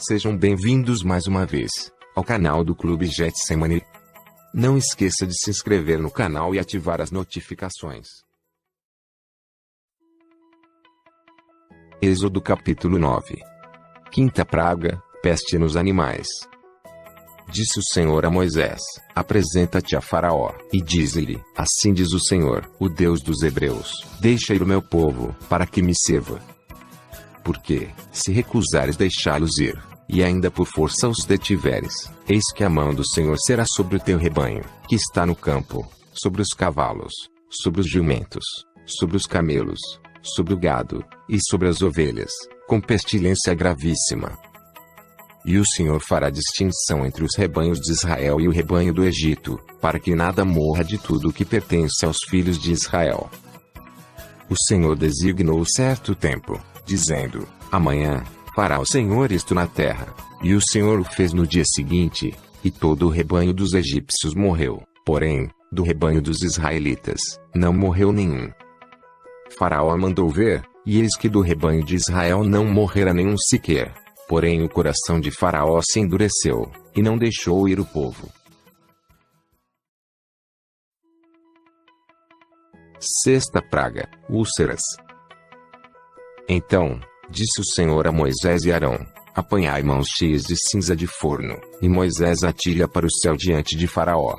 Sejam bem-vindos mais uma vez ao canal do Clube Getsemane. Não esqueça de se inscrever no canal e ativar as notificações. Êxodo capítulo 9. Quinta praga, peste nos animais. Disse o Senhor a Moisés: apresenta-te a Faraó, e dize-lhe: assim diz o Senhor, o Deus dos Hebreus: deixa ir o meu povo, para que me sirva. Porque, se recusares deixá-los ir, e ainda por força os detiveres, eis que a mão do Senhor será sobre o teu rebanho, que está no campo, sobre os cavalos, sobre os jumentos, sobre os camelos, sobre o gado, e sobre as ovelhas, com pestilência gravíssima. E o Senhor fará distinção entre os rebanhos de Israel e o rebanho do Egito, para que nada morra de tudo o que pertence aos filhos de Israel. O Senhor designou certo tempo, dizendo: amanhã fará o Senhor isto na terra. E o Senhor o fez no dia seguinte, e todo o rebanho dos egípcios morreu, porém, do rebanho dos israelitas, não morreu nenhum. Faraó mandou ver, e eis que do rebanho de Israel não morrera nenhum sequer. Porém o coração de Faraó se endureceu, e não deixou ir o povo. Sexta praga, úlceras. Então, disse o Senhor a Moisés e Arão: apanhai mãos cheias de cinza de forno, e Moisés atire-a para o céu diante de Faraó.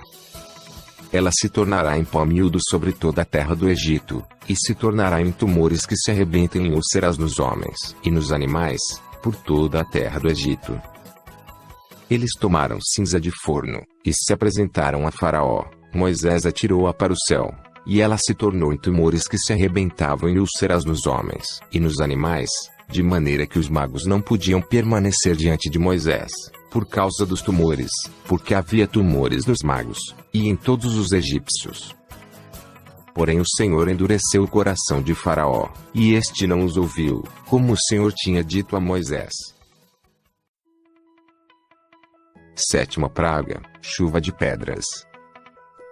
Ela se tornará em pó miúdo sobre toda a terra do Egito, e se tornará em tumores que se arrebentem em úlceras nos homens e nos animais, por toda a terra do Egito. Eles tomaram cinza de forno, e se apresentaram a Faraó. Moisés atirou-a para o céu, e ela se tornou em tumores que se arrebentavam em úlceras nos homens e nos animais, de maneira que os magos não podiam permanecer diante de Moisés, por causa dos tumores, porque havia tumores nos magos, e em todos os egípcios. Porém o Senhor endureceu o coração de Faraó, e este não os ouviu, como o Senhor tinha dito a Moisés. Sétima praga, chuva de pedras.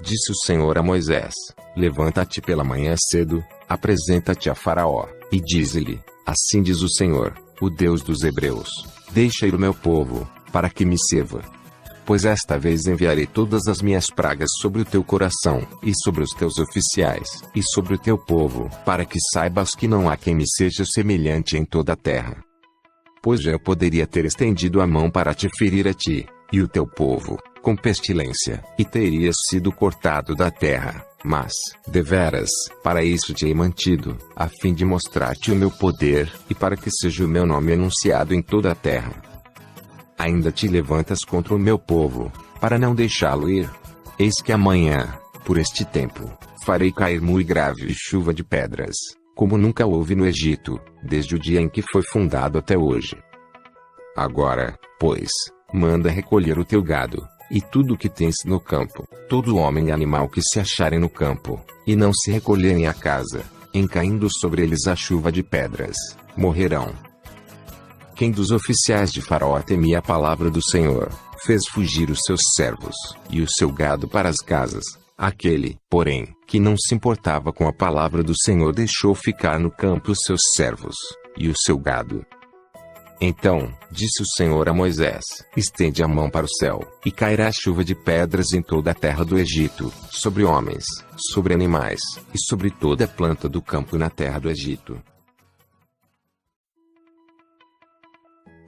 Disse o Senhor a Moisés: levanta-te pela manhã cedo, apresenta-te a Faraó, e dize-lhe: assim diz o Senhor, o Deus dos Hebreus: deixa ir o meu povo, para que me sirva. Pois esta vez enviarei todas as minhas pragas sobre o teu coração, e sobre os teus oficiais, e sobre o teu povo, para que saibas que não há quem me seja semelhante em toda a terra. Pois já eu poderia ter estendido a mão para te ferir a ti, e o teu povo, com pestilência, e terias sido cortado da terra, mas, deveras, para isso te hei mantido, a fim de mostrar-te o meu poder, e para que seja o meu nome anunciado em toda a terra. Ainda te levantas contra o meu povo, para não deixá-lo ir? Eis que amanhã, por este tempo, farei cair muito grave chuva de pedras, como nunca houve no Egito, desde o dia em que foi fundado até hoje. Agora, pois, manda recolher o teu gado, e tudo o que tens no campo, todo homem e animal que se acharem no campo, e não se recolherem à casa, em caindo sobre eles a chuva de pedras, morrerão. Quem dos oficiais de Faraó temia a palavra do Senhor, fez fugir os seus servos, e o seu gado para as casas. Aquele, porém, que não se importava com a palavra do Senhor deixou ficar no campo os seus servos, e o seu gado. Então, disse o Senhor a Moisés: estende a mão para o céu, e cairá chuva de pedras em toda a terra do Egito, sobre homens, sobre animais, e sobre toda a planta do campo na terra do Egito.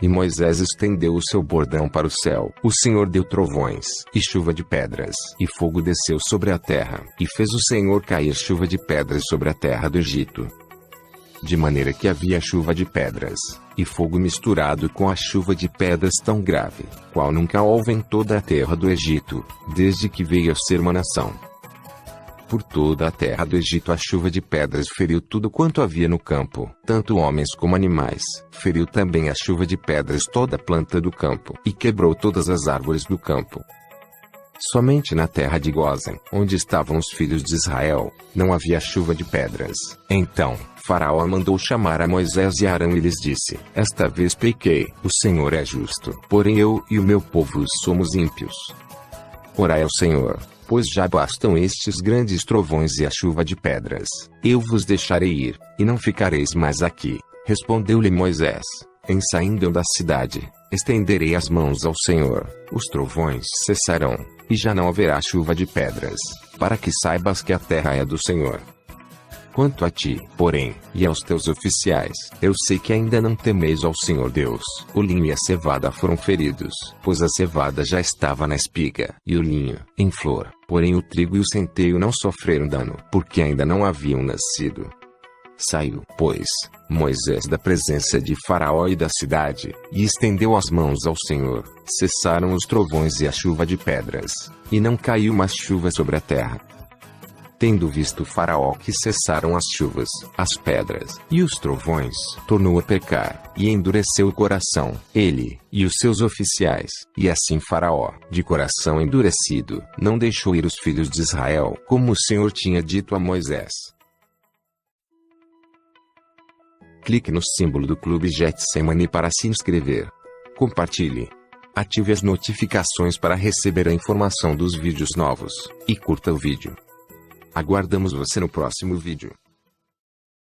E Moisés estendeu o seu bordão para o céu. O Senhor deu trovões, e chuva de pedras, e fogo desceu sobre a terra, e fez o Senhor cair chuva de pedras sobre a terra do Egito. De maneira que havia chuva de pedras, e fogo misturado com a chuva de pedras tão grave, qual nunca houve em toda a terra do Egito, desde que veio a ser uma nação. Por toda a terra do Egito a chuva de pedras feriu tudo quanto havia no campo, tanto homens como animais. Feriu também a chuva de pedras toda a planta do campo, e quebrou todas as árvores do campo. Somente na terra de Gósen, onde estavam os filhos de Israel, não havia chuva de pedras. Então, Faraó mandou chamar a Moisés e Arão e lhes disse: esta vez pequei, o Senhor é justo, porém eu e o meu povo somos ímpios. Orai ao Senhor, pois já bastam estes grandes trovões e a chuva de pedras. Eu vos deixarei ir, e não ficareis mais aqui. Respondeu-lhe Moisés: Em saindo da cidade, estenderei as mãos ao Senhor, os trovões cessarão, e já não haverá chuva de pedras, para que saibas que a terra é do Senhor. Quanto a ti, porém, e aos teus oficiais, eu sei que ainda não temeis ao Senhor Deus. O linho e a cevada foram feridos, pois a cevada já estava na espiga, e o linho, em flor, porém o trigo e o centeio não sofreram dano, porque ainda não haviam nascido. Saiu, pois, Moisés da presença de Faraó e da cidade, e estendeu as mãos ao Senhor. Cessaram os trovões e a chuva de pedras, e não caiu mais chuva sobre a terra. Tendo visto Faraó que cessaram as chuvas, as pedras e os trovões, tornou a pecar, e endureceu o coração, ele e os seus oficiais, e assim Faraó, de coração endurecido, não deixou ir os filhos de Israel, como o Senhor tinha dito a Moisés. Clique no símbolo do Clube Getsemane para se inscrever. Compartilhe. Ative as notificações para receber a informação dos vídeos novos, e curta o vídeo. Aguardamos você no próximo vídeo.